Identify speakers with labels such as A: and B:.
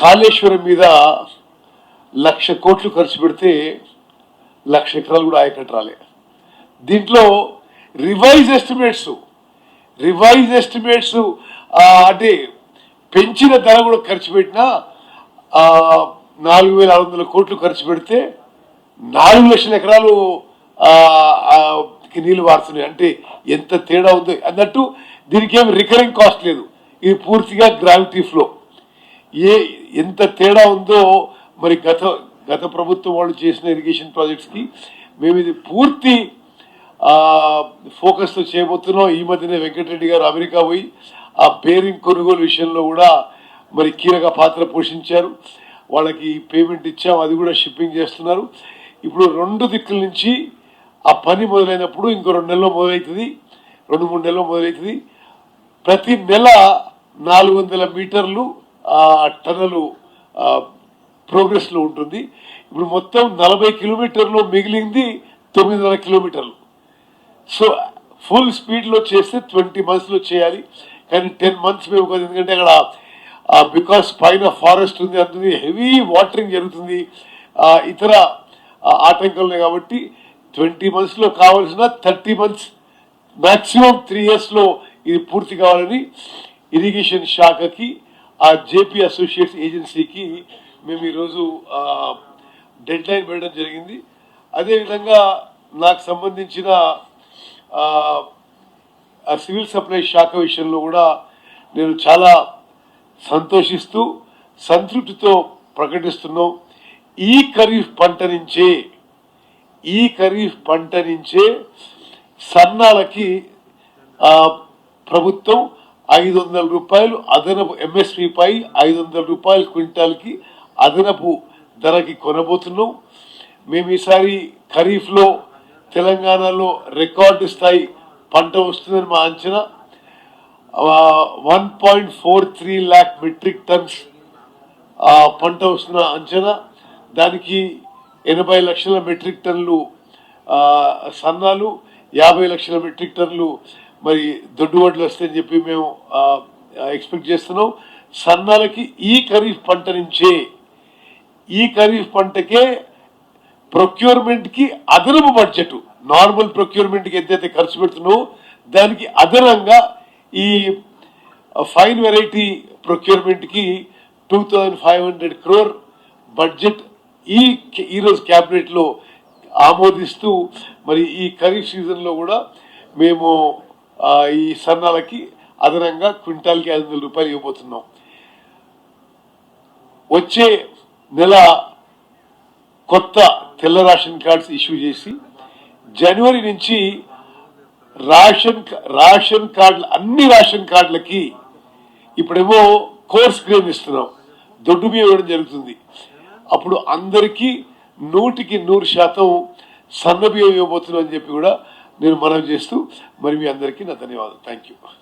A: కాళేశ్వరం మీద 1,00,000 కోట్లు ఖర్చు పెడితే 1,00,000 ఎకరాలు కూడా ఆయకట్టు రాలే. దీంట్లో రివైజ్ ఎస్టిమేట్స్ అంటే పెంచిన ధర కూడా ఖర్చు పెట్టినా 4,600 కోట్లు ఖర్చు పెడితే 4,00,000 ఎకరాలు నీళ్లు వాడుతున్నాయి. అంటే ఎంత తేడా ఉందో అన్నట్టు. దీనికి ఏమి రికరింగ్ కాస్ట్ లేదు, ఇది పూర్తిగా గ్రావిటీ ఫ్లో. ఎంత తేడా ఉందో మరి గత ప్రభుత్వం వాళ్ళు చేసిన ఇరిగేషన్ ప్రాజెక్ట్స్కి మేము ఇది పూర్తి ఫోకస్తో చేయబోతున్నాం. ఈ మధ్యనే వెంకటరెడ్డి గారు అమెరికా పోయి ఆ బేరింగ్ కొనుగోలు విషయంలో కూడా మరి కీలక పాత్ర పోషించారు. వాళ్ళకి పేమెంట్ ఇచ్చాం, అది కూడా షిప్పింగ్ చేస్తున్నారు. ఇప్పుడు 2 దిక్కుల నుంచి ఆ పని మొదలైనప్పుడు ఇంకో 2 నెలల్లో మొదలవుతుంది, 2-3 నెలల్లో మొదలవుతుంది. ప్రతి నెల 400 మీటర్లు టన్నలు ప్రోగ్రెస్లో ఉంటుంది. ఇప్పుడు మొత్తం 40 కిలోమీటర్లు, మిగిలింది 9.5 కిలోమీటర్లు. సో ఫుల్ స్పీడ్లో చేస్తే 20 monthsలో చేయాలి, కానీ 10 months మేము కాదు. ఎందుకంటే అక్కడ బికాస్ పైన ఫారెస్ట్ ఉంది, అందులో హెవీ వాటరింగ్ జరుగుతుంది, ఇతర ఆటంకాలు ఉన్నాయి. కాబట్టి 20 monthsలో కావాల్సిన 30 months, మ్యాక్సిమం 3 yearsలో ఇది పూర్తి కావాలని ఇరిగేషన్ శాఖకి, ఆ జేపీ అసోసియేట్స్ ఏజెన్సీకి మేము ఈరోజు డెడ్ లైన్ పెట్టడం జరిగింది. అదేవిధంగా నాకు సంబంధించిన సివిల్ సప్లై శాఖ విషయంలో కూడా నేను చాలా సంతోషిస్తూ సంతృప్తితో ప్రకటిస్తున్నాం. ఈ ఖరీఫ్ పంట నుంచే సన్నాలకి ప్రభుత్వం 500 రూపాయలు అదనపు ఎంఎస్పి పై 500 రూపాయలు క్వింటాల్కి అదనపు ధరకి కొనబోతున్నాం. మేము ఈసారి ఖరీఫ్లో తెలంగాణలో రికార్డు స్థాయి పంట వస్తుందని మా అంచనా. 1.43 lakh మెట్రిక్ టన్స్ పంట వస్తున్న అంచనా. దానికి 80 లక్షల మెట్రిక్ టన్నులు సన్నాలు, 50 లక్షల మెట్రిక్ టన్నులు మరి దొడ్డు వడ్లు వస్తాయని చెప్పి మేము ఎక్స్పెక్ట్ చేస్తున్నాం. సన్నాలకి ఈ ఖరీఫ్ పంటకే ప్రొక్యూర్మెంట్కి అదనపు బడ్జెట్, నార్మల్ ప్రొక్యూర్మెంట్కి ఎంతైతే ఖర్చు పెడుతున్నామో దానికి అదనంగా ఈ ఫైన్ వెరైటీ ప్రొక్యూర్మెంట్కి 2,500 crore బడ్జెట్ ఈరోజు క్యాబినెట్లో ఆమోదిస్తూ మరి ఈ ఖరీఫ్ సీజన్లో కూడా మేము ఈ సన్నాలకి అదనంగా క్వింటాల్కి 500 రూపాయలు ఇవ్వబోతున్నాం. వచ్చే నెల కొత్త తెల్ల రేషన్ కార్డ్స్ ఇష్యూ చేసి జనవరి నుంచి రేషన్ కార్డులు, అన్ని రేషన్ కార్డులకి ఇప్పుడేమో కోర్స్ గ్రెయిన్ ఇస్తున్నాం, దొడ్డు బియ్యం ఇవ్వడం జరుగుతుంది. అప్పుడు అందరికీ 100% సన్న బియ్యం ఇవ్వబోతున్నాం అని చెప్పి కూడా నేను మనవి చేస్తూ మరి మీ అందరికీ నా ధన్యవాదాలు. Thank you.